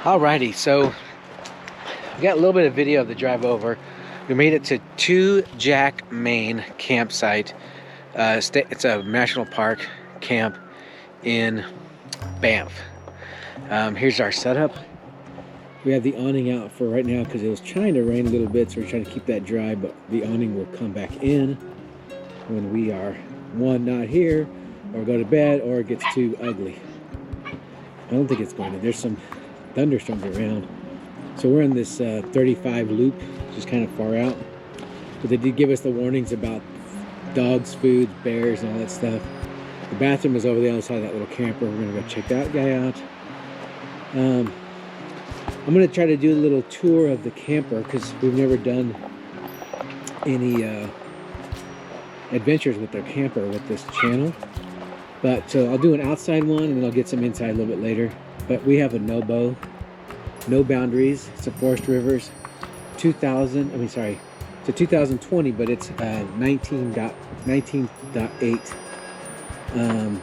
Alrighty, so we got a little bit of video of the drive over. We made it to Two Jack, Maine campsite. It's a national park camp in Banff. Here's our setup. We have the awning out for right now because it was trying to rain a little bit, so we're trying to keep that dry, but the awning will come back in when we are, one, not here, or go to bed, or it gets too ugly. I don't think it's going to. There's some thunderstorms around. So we're in this 35 loop, which is kind of far out. But they did give us the warnings about dogs, food, bears, and all that stuff. The bathroom is over the other side of that little camper. We're gonna go check that guy out. I'm gonna try to do a little tour of the camper because we've never done any adventures with their camper with this channel. But I'll do an outside one and then I'll get some inside a little bit later. But we have a NOBO, no boundaries. It's a Forest Rivers 2000. I mean, sorry, it's a 2020, but it's 19.8.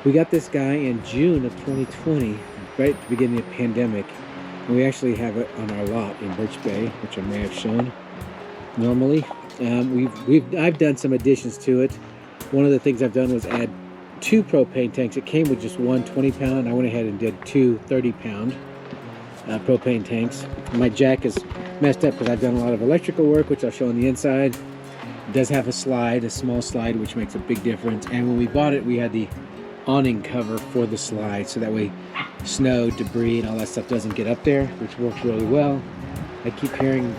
We got this guy in June of 2020, right at the beginning of the pandemic. And we actually have it on our lot in Birch Bay, which I may have shown normally. I've done some additions to it. One of the things I've done was add 2 propane tanks. It came with just one 20-pound. I went ahead and did 2 30-pound propane tanks. My jack is messed up because I've done a lot of electrical work, which I'll show on the inside. It does have a slide, a small slide, which makes a big difference. And when we bought it, we had the awning cover for the slide, so that way snow, debris, and all that stuff doesn't get up there, which works really well. I keep hearing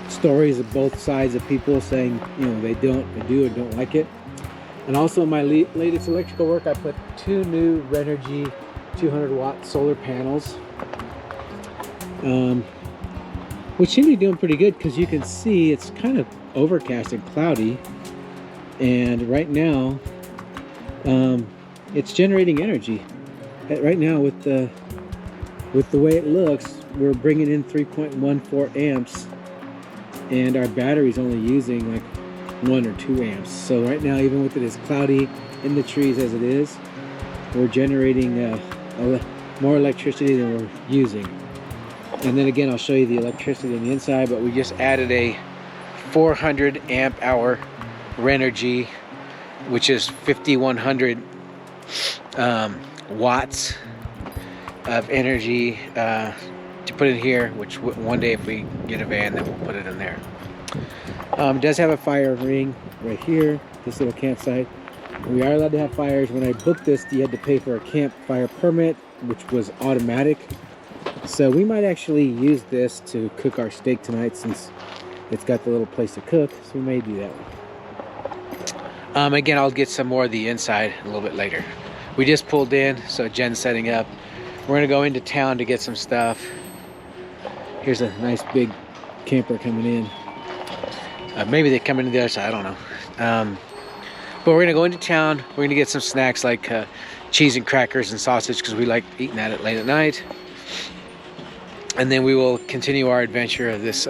stories of both sides of people saying, you know, they do or don't like it. And also in my latest electrical work, I put 2 new Renogy 200-watt solar panels, which seem to be doing pretty good because you can see it's kind of overcast and cloudy. And right now, it's generating energy. Right now, with the way it looks, we're bringing in 3.14 amps, and our battery's only using like 1 or 2 amps. So right now, even with it as cloudy in the trees as it is, we're generating more electricity than we're using. And then again, I'll show you the electricity on the inside, but we just added a 400 amp hour Renogy, which is 5100 watts of energy to put in here, which one day if we get a van, then we'll put it in there. It does have a fire ring right here, this little campsite. We are allowed to have fires. When I booked this, you had to pay for a campfire permit, which was automatic. So we might actually use this to cook our steak tonight since it's got the little place to cook. So we may do that. Again, I'll get some more of the inside a little bit later. We just pulled in, so Jen's setting up. We're gonna go into town to get some stuff. Here's a nice big camper coming in. Maybe they come into the other side, I don't know. But we're gonna go into town. We're gonna get some snacks like cheese and crackers and sausage because we like eating at it late at night. And then we will continue our adventure of this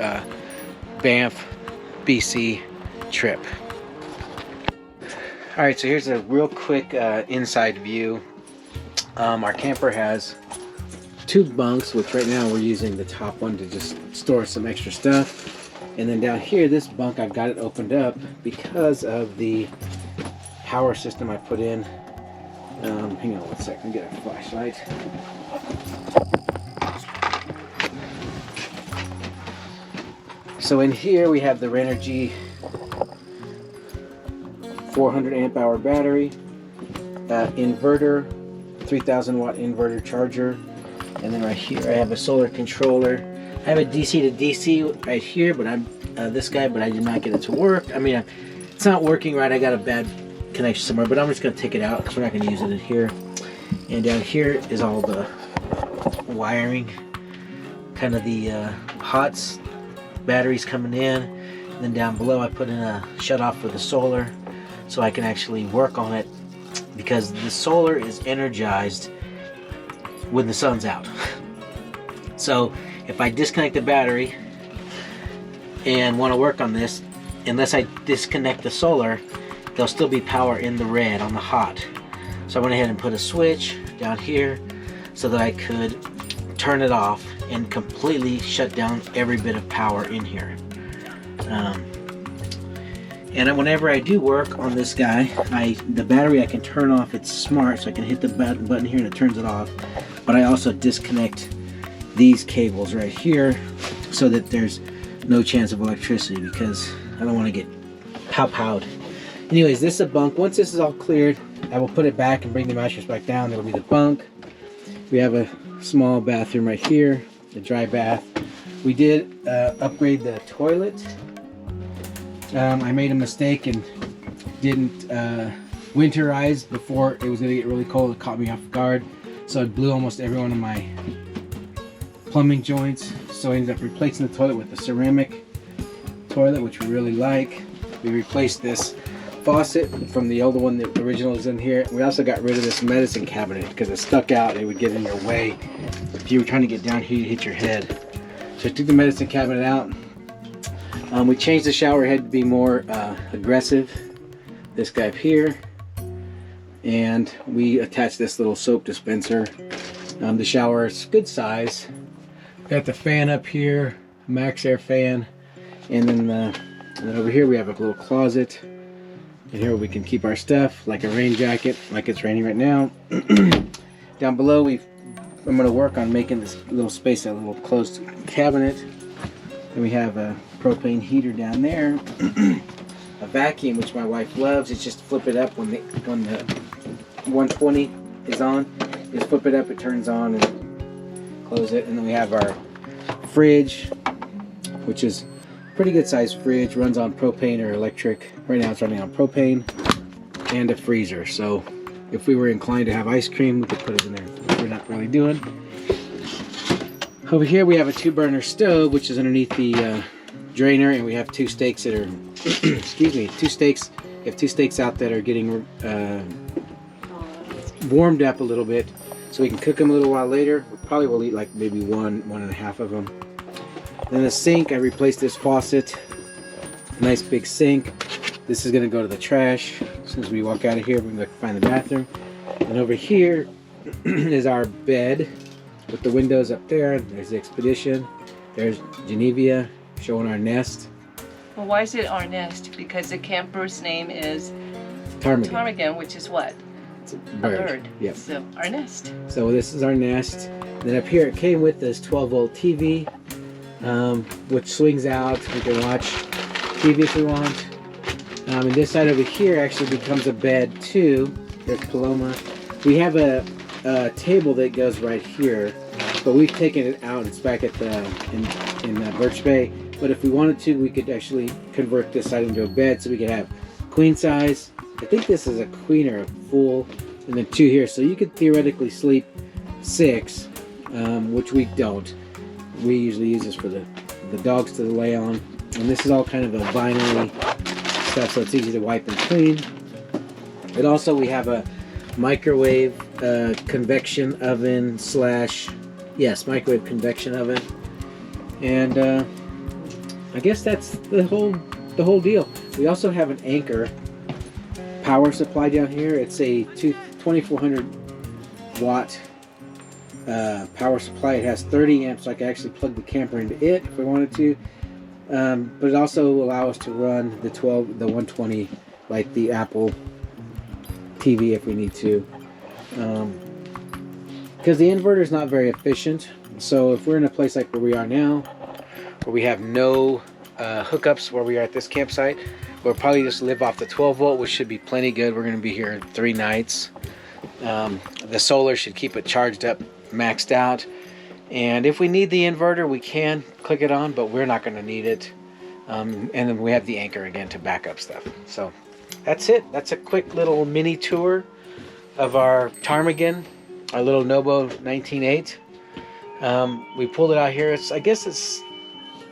Banff, BC trip. All right, so here's a real quick inside view. Our camper has 2 bunks, which right now we're using the top one to just store some extra stuff. And then down here, this bunk, I've got it opened up because of the power system I put in. Hang on one second, get a flashlight. So in here we have the Renogy 400 amp hour battery, inverter, 3000 watt inverter charger, and then right here I have a solar controller. I have a DC to DC right here, but I'm this guy, but I did not get it to work. I mean, it's not working right. I got a bad connection somewhere, but I'm just gonna take it out because we're not gonna use it in here. And down here is all the wiring, kind of the HOTS batteries coming in. And then down below I put in a shut off for the solar so I can actually work on it because the solar is energized when the sun's out. So if I disconnect the battery and want to work on this, unless I disconnect the solar, there'll still be power in the red on the hot. So I went ahead and put a switch down here so that I could turn it off and completely shut down every bit of power in here. And whenever I do work on this guy, the battery I can turn off. It's smart, so I can hit the button here and it turns it off. But I also disconnect these cables right here so that there's no chance of electricity, because I don't want to get pow-powed. Anyways, this is a bunk. Once this is all cleared, I will put it back and bring the mattress back down. That'll be the bunk. We have a small bathroom right here, the dry bath. We did upgrade the toilet. I made a mistake and didn't winterize before it was going to get really cold. It caught me off guard, so I blew almost every one of my plumbing joints. So I ended up replacing the toilet with a ceramic toilet, which we really like. We replaced this faucet from the older one. The original is in here. We also got rid of this medicine cabinet because it stuck out and it would get in your way. If you were trying to get down here, you'd hit your head. So I took the medicine cabinet out. We changed the shower head to be more aggressive. This guy up here. And we attached this little soap dispenser. The shower is good size. Got the fan up here, max air fan. And then over here we have a little closet. And here we can keep our stuff, like a rain jacket, like it's raining right now. Down below, I'm going to work on making this little space a little closed cabinet. And we have a propane heater down there. A vacuum, which my wife loves. It's just flip it up when the 120 is on. Just flip it up, it turns on, and close it. And then we have our fridge, which is pretty good sized fridge, runs on propane or electric. Right now it's running on propane, and a freezer. So if we were inclined to have ice cream, we could put it in there, which we're not really doing. Over here we have a 2-burner stove, which is underneath the drainer, and we have 2 steaks that are, excuse me, 2 steaks. We have 2 steaks out that are getting warmed up a little bit, so we can cook them a little while later. We probably will eat like maybe one and a half of them. Then the sink, I replaced this faucet. Nice big sink. This is going to go to the trash. As soon as we walk out of here, we're going to find the bathroom. And over here is our bed with the windows up there. There's the Expedition. There's Geneva showing our nest. Well, why is it our nest? Because the camper's name is Ptarmigan. which is what? It's a bird. Yep. So our nest. So this is our nest. Then up here it came with this 12-volt TV. Which swings out. We can watch TV if we want. And this side over here actually becomes a bed too. There's Paloma. We have a table that goes right here, but we've taken it out. It's back at in Birch Bay. But if we wanted to, we could actually convert this side into a bed, so we could have queen size. I think this is a queen or a full, and then 2 here. So you could theoretically sleep 6, which we don't. We usually use this for the dogs to lay on. And this is all kind of a vinyl stuff, so it's easy to wipe and clean. And also we have a microwave convection oven microwave convection oven. And I guess that's the whole deal. We also have an Anchor power supply down here. It's a 2400 watt power supply. It has 30 amps, so I can actually plug the camper into it if we wanted to. But it also will allow us to run the 120, like the Apple TV, if we need to. Because the inverter is not very efficient. So if we're in a place like where we are now, where we have no hookups where we are at this campsite, we'll probably just live off the 12-volt, which should be plenty good. We're going to be here 3 nights. The solar should keep it charged up, maxed out. And if we need the inverter, we can click it on, but we're not going to need it. And then we have the Anchor again to back up stuff. So that's it. That's a quick little mini tour of our ptarmigan, our little NOBO 19.8. We pulled it out here. I guess it's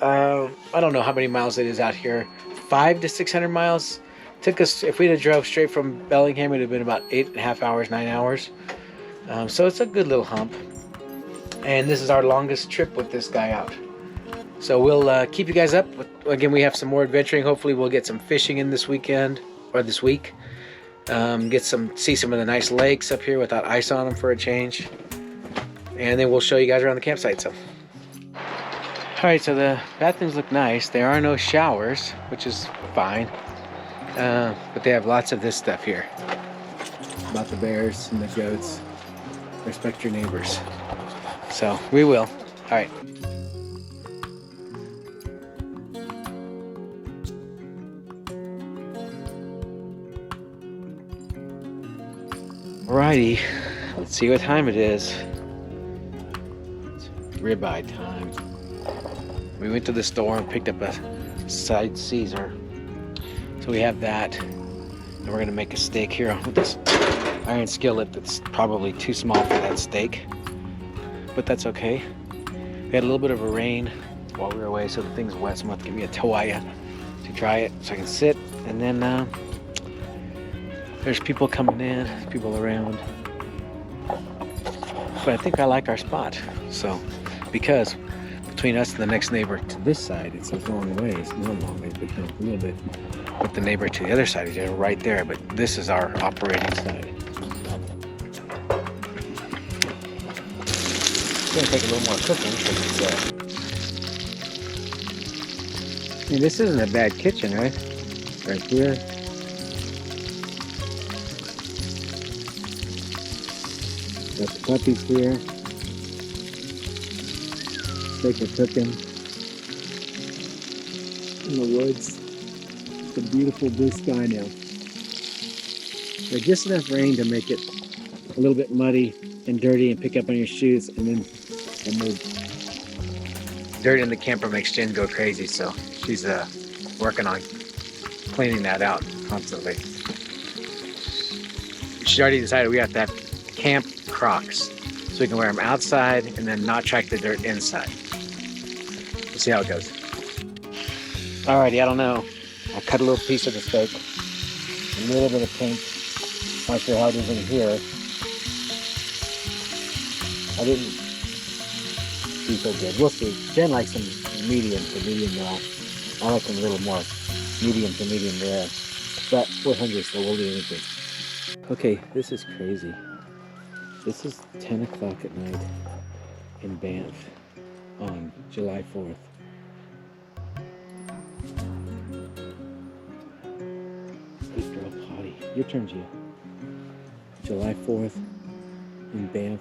I don't know how many miles it is out here. 500 to 600 miles. Took us, if we'd have drove straight from Bellingham, it would have been about 8.5 hours, 9 hours. So it's a good little hump. And this is our longest trip with this guy out. So we'll keep you guys up. Again, we have some more adventuring. Hopefully we'll get some fishing in this weekend, or this week. See some of the nice lakes up here without ice on them for a change. and then we'll show you guys around the campsite. So, all right, so the bathrooms look nice. There are no showers, which is fine, but they have lots of this stuff here about the bears and the goats. Respect your neighbors. So we will. All right. Alrighty, let's see what time it is. It's ribeye time. We went to the store and picked up a side Caesar. So we have that. And we're gonna make a steak here with this iron skillet that's probably too small for that steak. But that's okay. We had a little bit of a rain while we were away, so the thing's wet, so I'm gonna give me a toalla to dry it so I can sit. And then there's people coming in, people around. But I think I like our spot. So, because between us and the next neighbor to this side, it's a long ways, not a long ways, but a little bit. But the neighbor to the other side is right there, but this is our operating side. It's gonna take a little more cooking because it's, I mean, this isn't a bad kitchen, right? Right here. Got the puppies here. Steak are cooking in the woods. It's a beautiful blue sky now. There's just enough rain to make it a little bit muddy and dirty and pick up on your shoes, and then dirt in the camper makes Jen go crazy, so she's working on cleaning that out constantly. She's already decided we have to have camp Crocs, so we can wear them outside and then not track the dirt inside. We'll see how it goes. Alrighty, I don't know. I cut a little piece of the steak, a little bit of pink. Not sure how it is in here. I didn't do so good. We'll see. Jen likes them medium to medium well. I like them a little more medium to medium rare. But we're hungry, so we'll do anything. Okay, this is crazy. This is 10 o'clock at night in Banff on July 4th. Good girl, potty. Your turn, Gia. July 4th in Banff,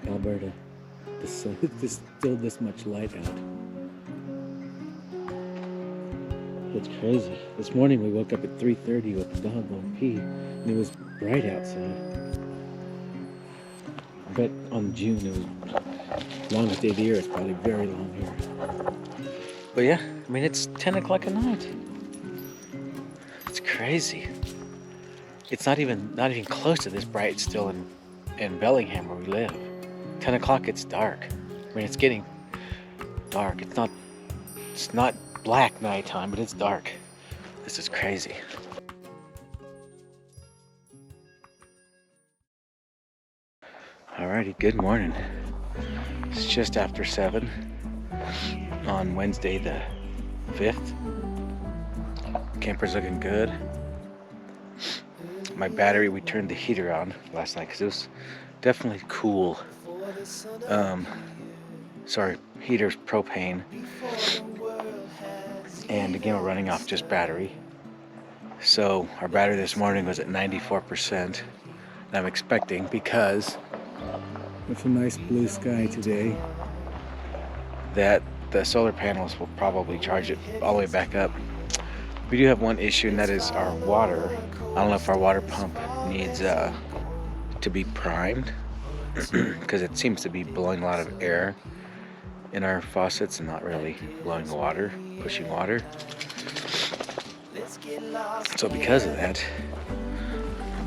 Alberta. There's still this much light out. It's crazy. This morning we woke up at 3:30 with the dog going pee, and it was bright outside. I bet on June it was longest day of the year. It's probably very long here. But yeah, I mean, it's 10 o'clock at night. It's crazy. It's not even close to this bright still in Bellingham where we live. 10 o'clock, it's dark. I mean, it's getting dark. It's not black nighttime, but it's dark. This is crazy. Alrighty, good morning. It's just after 7 on Wednesday the 5th. Camper's looking good. My battery, we turned the heater on last night because it was definitely cool. Sorry, heater's propane. And again, we're running off just battery. So our battery this morning was at 94%. And I'm expecting, because with a nice blue sky today, that the solar panels will probably charge it all the way back up. We do have one issue, and that is our water. I don't know if our water pump needs to be primed because it seems to be blowing a lot of air in our faucets and not really blowing water, pushing water. So because of that,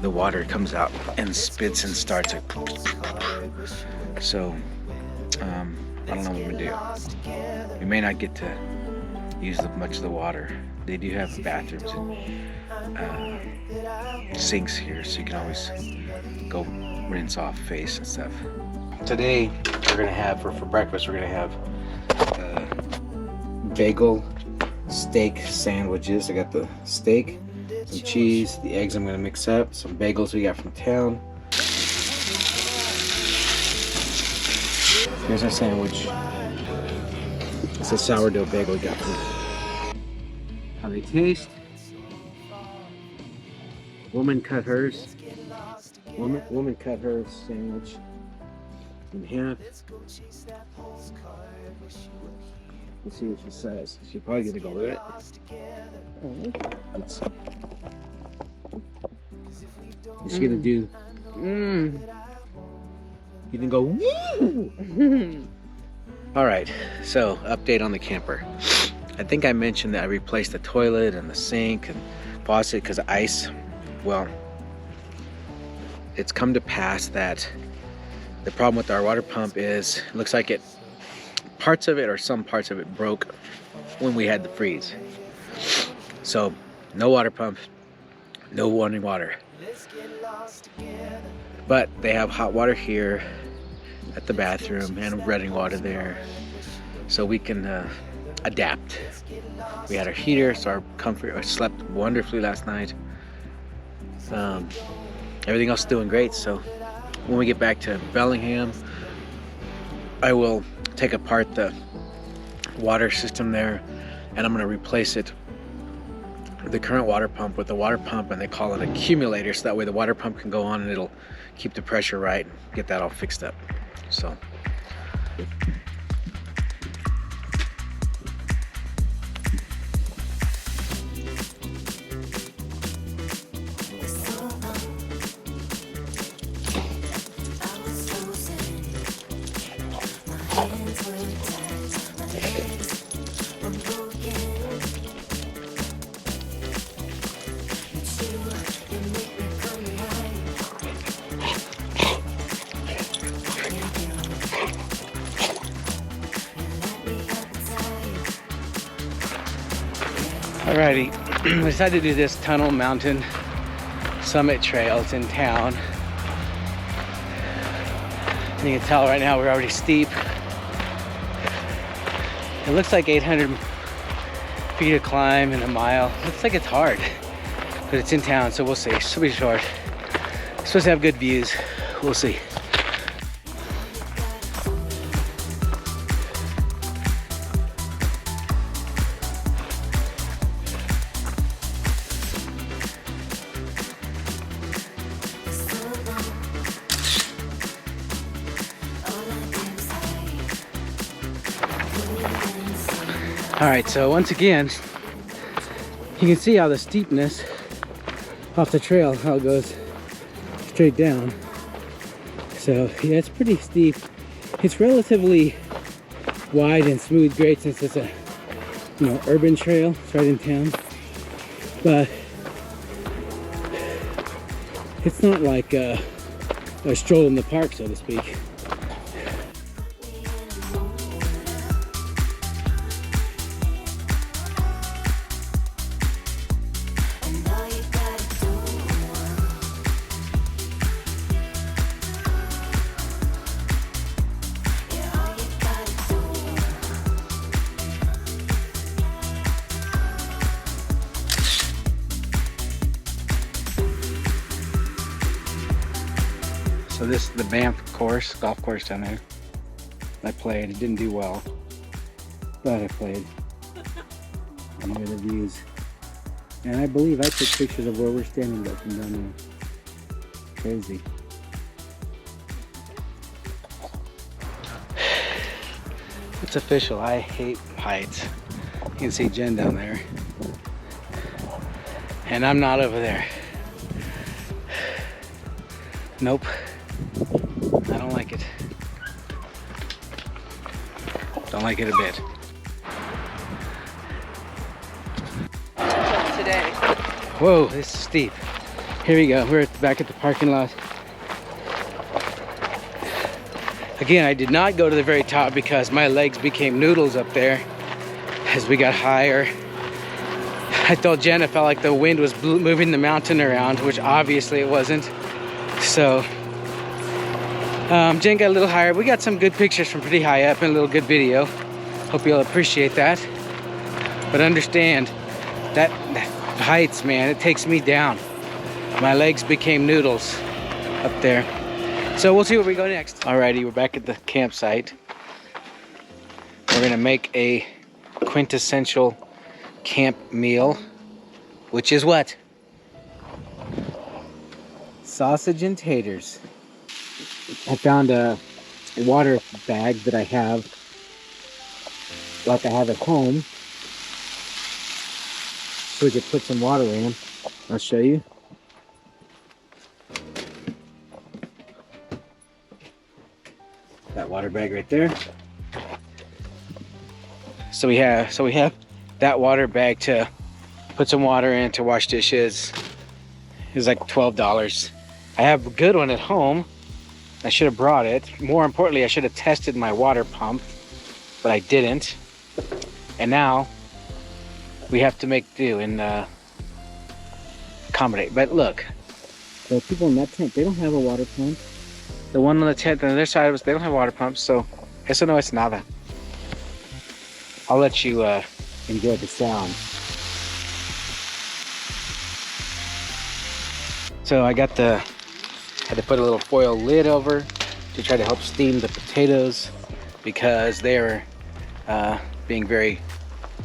the water comes out and spits and starts like, so I don't know what I'm gonna do. We may not get to use much of the water. They do have bathrooms and sinks here, so you can always go rinse off face and stuff. Today we're gonna have, for breakfast, we're gonna have bagel steak sandwiches. I got the steak, some cheese, the eggs I'm gonna mix up, some bagels we got from town. Here's our sandwich. It's a sourdough bagel we got from how they taste. Woman cut hers. Woman cut her sandwich in half. Let's see what she says. She's probably gonna go with it. She's gonna do. You can go. Woo! All right. So update on the camper. I think I mentioned that I replaced the toilet and the sink and faucet because of ice. Well, it's come to pass that the problem with our water pump is it looks like parts of it or some parts of it broke when we had the freeze. So no water pump, no running water. But they have hot water here at the bathroom and running water there, so we can adapt. We had our heater, so our comfort. I slept wonderfully last night. Everything else is doing great. So when we get back to Bellingham, I will take apart the water system there, and I'm going to replace it, the current water pump, with the water pump, and they call it an accumulator, so that way the water pump can go on and it'll keep the pressure right and get that all fixed up. So alrighty, we decided to do this tunnel mountain summit trail. It's in town. And you can tell right now we're already steep. It looks like 800 feet to climb in a mile. Looks like it's hard, but it's in town, so we'll see. It's be short. It's supposed to have good views. We'll see. All right, so once again, you can see how the steepness off the trail, how it goes straight down. So yeah, it's pretty steep. It's relatively wide and smooth grade since it's a, you know, urban trail. It's right in town, but it's not like a stroll in the park, so to speak. So this is the Banff golf course down there. I played, it didn't do well, but I played. And here are the views. And I believe I took pictures of where we're standing though from down there. Crazy. It's official, I hate heights. You can see Jen down there. And I'm not over there. Nope. I don't like it. Don't like it a bit. Today. Whoa, this is steep. Here we go. We're back at the parking lot. Again, I did not go to the very top because my legs became noodles up there as we got higher. I told Jen I felt like the wind was moving the mountain around, which obviously it wasn't. So Jen got a little higher. We got some good pictures from pretty high up and a little good video. Hope you'll appreciate that. But understand that heights, man, it takes me down. My legs became noodles up there. So we'll see where we go next. Alrighty, we're back at the campsite. gonna make a quintessential camp meal, which is what? Sausage and taters. I found a water bag that I have, like I have at home, so we could put some water in. I'll show you. That water bag right there. So we have that water bag to put some water in to wash dishes. It was like $12. I have a good one at home. I should have brought it. More importantly, I should have tested my water pump, but I didn't. And now we have to make do and accommodate. But look, the people in that tent, they don't have a water pump. The one on the tent on the other side of us, they don't have water pumps, so eso no es nada. I'll let you enjoy the sound. So I had to put a little foil lid over to try to help steam the potatoes because they're being very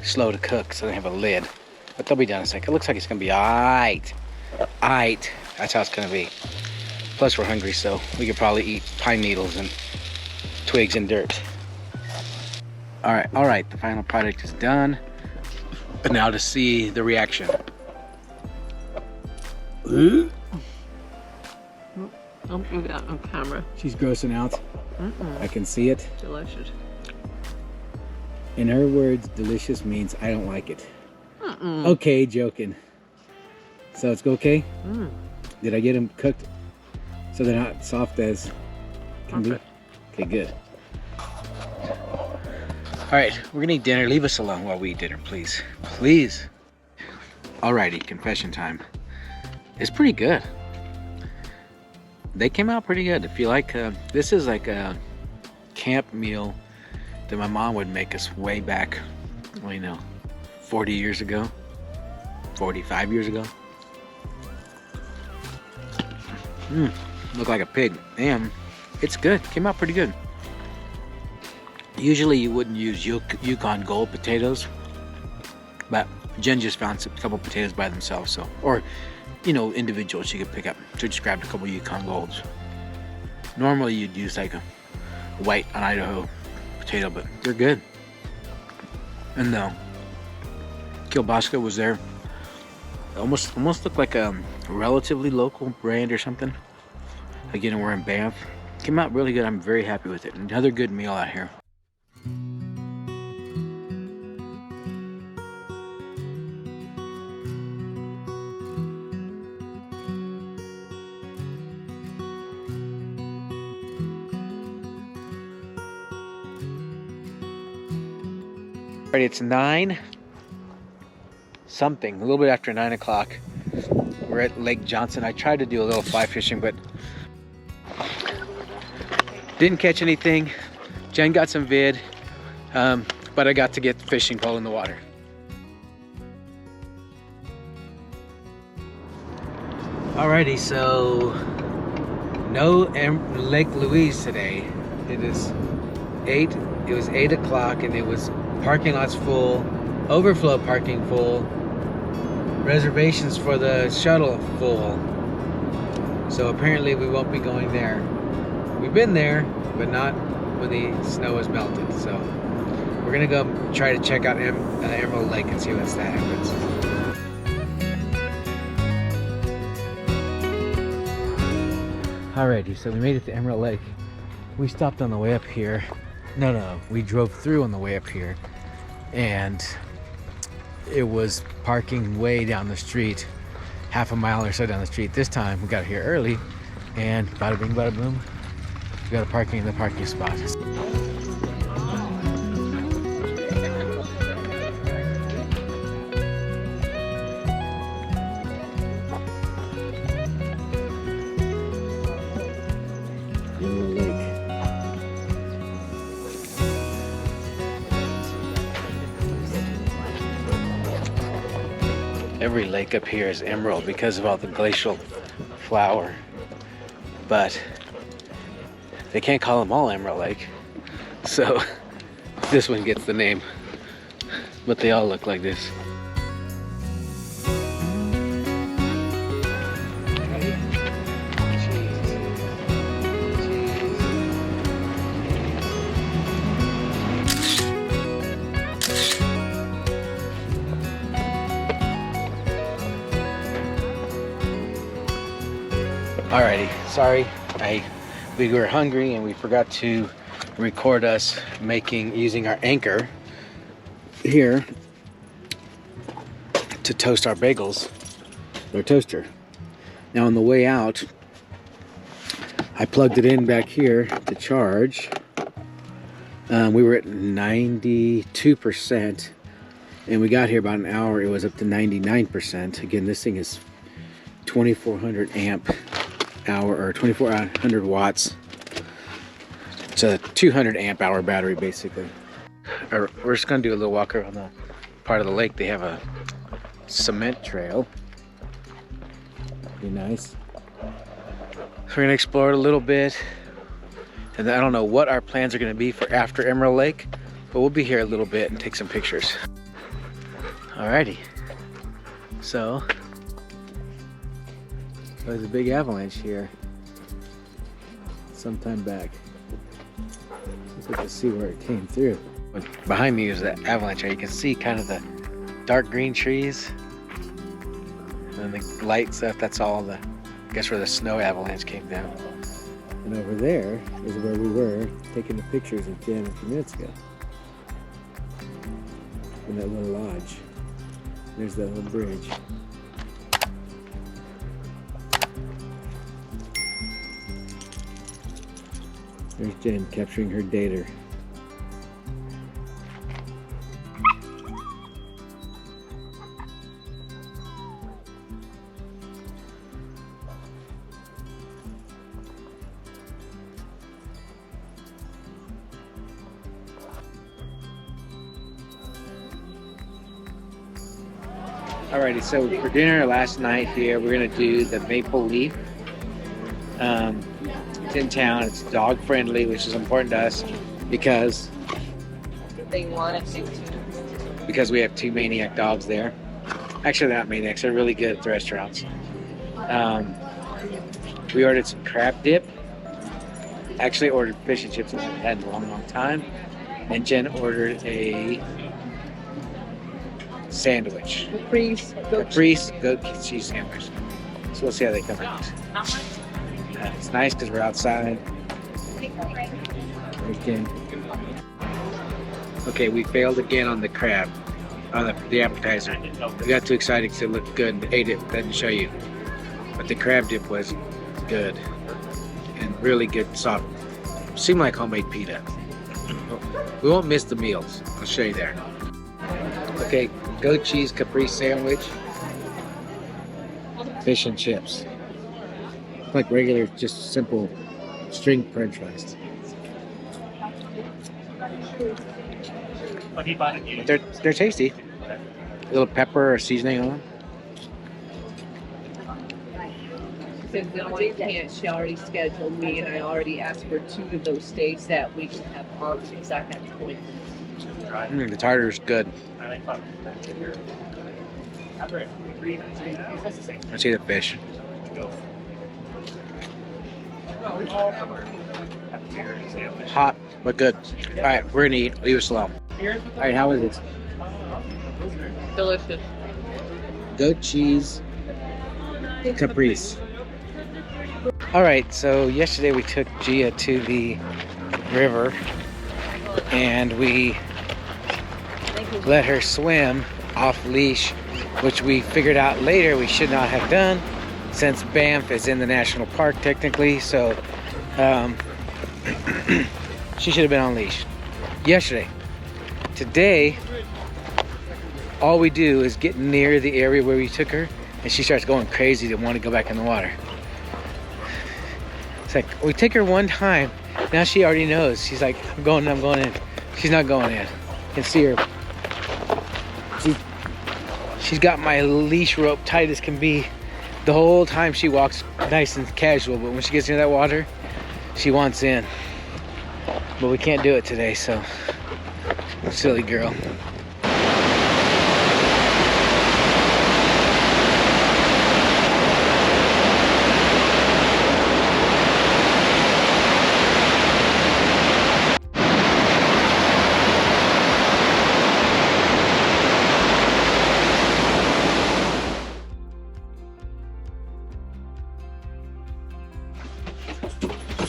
slow to cook, so they have a lid. But they'll be done in a second. It looks like it's gonna be aight. Aight. That's how it's gonna be. Plus we're hungry, so we could probably eat pine needles and twigs and dirt. All right, the final product is done. But now to see the reaction. Don't do that on camera. She's grossing out. I can see it. Delicious. In her words, delicious means I don't like it. Okay, joking. So it's okay? Did I get them cooked so they're not soft as can be? Okay, good. All right, we're gonna eat dinner. Leave us alone while we eat dinner, please. Please. Alrighty, confession time. It's pretty good. They came out pretty good. If you like, this is like a camp meal that my mom would make us way back, well, you know, 40 years ago, 45 years ago. Look like a pig. And it's good. Came out pretty good. Usually you wouldn't use Yukon Gold potatoes, but Jen just found a couple potatoes by themselves, so, or, you know, individuals she could pick up. So just grabbed a couple Yukon Golds. Normally you'd use like a white Idaho potato, but they're good. And the kielbasa was there. Almost looked like a relatively local brand or something. Again, we're in Banff. Came out really good. I'm very happy with it. Another good meal out here. Alright, it's 9 something, a little bit after 9 o'clock. We're at Lake Johnson. I tried to do a little fly fishing, but didn't catch anything. Jen got some vid, but I got to get the fishing pole in the water. Alrighty, so no Lake Louise today. It was 8 o'clock and it was parking lots full, overflow parking full, reservations for the shuttle full. So apparently we won't be going there. We've been there, but not when the snow has melted. So we're gonna go try to check out Emerald Lake and see what that happens. Alrighty, so we made it to Emerald Lake. We stopped on the way up here. No, we drove through on the way up here, and it was parking way down the street, half a mile or so down the street. This time we got here early, and bada bing, bada boom, we got a parking in the parking spot. Every lake up here is emerald because of all the glacial flower, but they can't call them all Emerald Lake. So This one gets the name, but they all look like this. Alrighty, sorry, we were hungry and we forgot to record us using our anchor here to toast our bagels, our toaster. Now on the way out, I plugged it in back here to charge. We were at 92%, and we got here about an hour, it was up to 99%. Again, this thing is 2400 amp hour, or 2400 watts. It's a 200 amp hour battery basically. We're just gonna do a little walk around the part of the lake. They have a cement trail. Be nice. So we're gonna explore it a little bit, and then I don't know what our plans are gonna be for after Emerald Lake, but we'll be here a little bit and take some pictures. Alrighty, so there's a big avalanche here sometime back. Let's have to see where it came through. But behind me is the avalanche. You can see kind of the dark green trees and the light stuff. That's all I guess where the snow avalanche came down. And over there is where we were taking the pictures of Jen a few minutes ago. In that little lodge. There's that little bridge. There's Jen capturing her dater. Alrighty, so for dinner last night here, we're gonna do the maple leaf. It's in town, it's dog friendly, which is important to us because They want to. because we have two maniac dogs there. Actually, they're not maniacs, they're really good at the restaurants. We ordered some crab dip. Actually ordered fish and chips that I haven't had in a long time. And Jen ordered a sandwich. Caprice goat Goat cheese sandwich. So we'll see how they come out. It's nice because we're outside. There's Jen. Okay, we failed again on the crab, on the appetizer. We got too excited because it looked good and ate it. Didn't show you. But the crab dip was good and really good, soft. Seemed like homemade pita. We won't miss the meals. I'll show you there. Okay, goat cheese caprese sandwich, fish and chips. Like regular, just simple string french fries. But they're tasty. A little pepper or seasoning on them. Since the only can't, she already scheduled me, and I already asked for 2 of those days that we can have off because I had appointments. The tartar's good. Let's see the fish. Hot, but good. All right, we're gonna eat. Leave us alone. All right, how is it? Delicious. Goat cheese caprese. All right, so yesterday we took Gia to the river and we let her swim off leash, which we figured out later we should not have done since Banff is in the national park technically. So she should have been on leash yesterday. Today, all we do is get near the area where we took her and she starts going crazy to want to go back in the water. It's like, we take her one time, now she already knows. She's like, I'm going in. She's not going in. You can see her. She's got my leash rope tight as can be. The whole time she walks nice and casual, but when she gets near that water, she wants in. But we can't do it today, so Silly girl.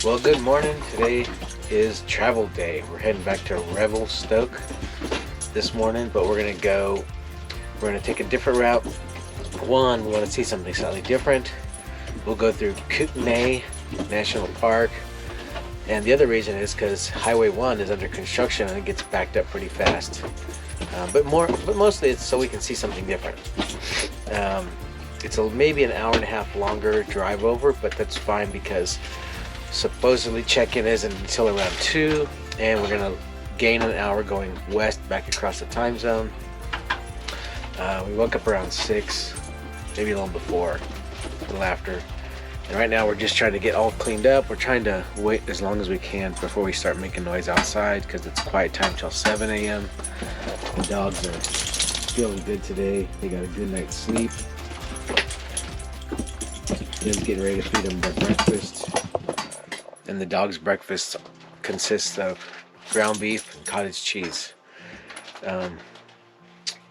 Well, good morning. Today is travel day. We're heading back to Revelstoke this morning, but we're gonna take a different route. One, we want to see something slightly different. We'll go through Banff National Park, and the other reason is because Highway 1 is under construction and it gets backed up pretty fast. But mostly it's so we can see something different. It's maybe an hour and a half longer drive over, but that's fine because supposedly check-in isn't until around 2, and we're gonna gain an hour going west back across the time zone. We woke up around 6, maybe a little before, a little after, and right now we're just trying to get all cleaned up. We're trying to wait as long as we can before we start making noise outside because it's quiet time till 7 a.m. The dogs are feeling good today. They got a good night's sleep. Just getting ready to feed them their breakfast. And the dog's breakfast consists of ground beef and cottage cheese.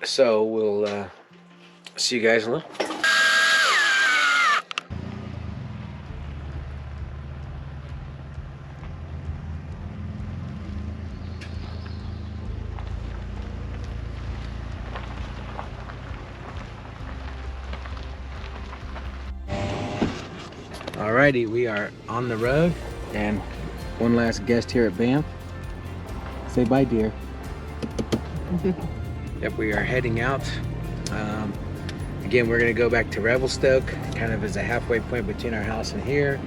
So we'll see you guys in a little. Alrighty, we are on the road, and one last guest here at Banff. Say bye, dear. Yep, we are heading out. Again, we're going to go back to Revelstoke, kind of as a halfway point between our house and here,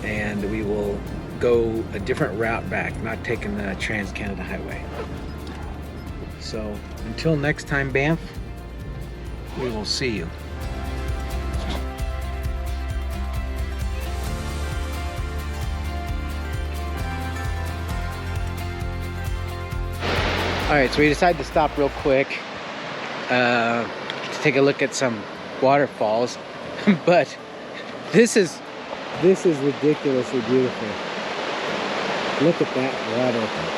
and we will go a different route back, not taking the Trans-Canada Highway. So until next time, Banff, we will see you. Alright, so we decided to stop real quick to take a look at some waterfalls, but this is ridiculously beautiful. Look at that water.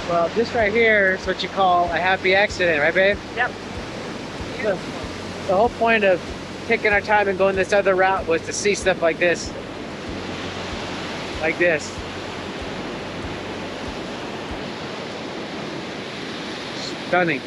Well, this right here is what you call a happy accident, right, babe? Yep. The whole point of taking our time and going this other route was to see stuff like this. Like this. Stunning.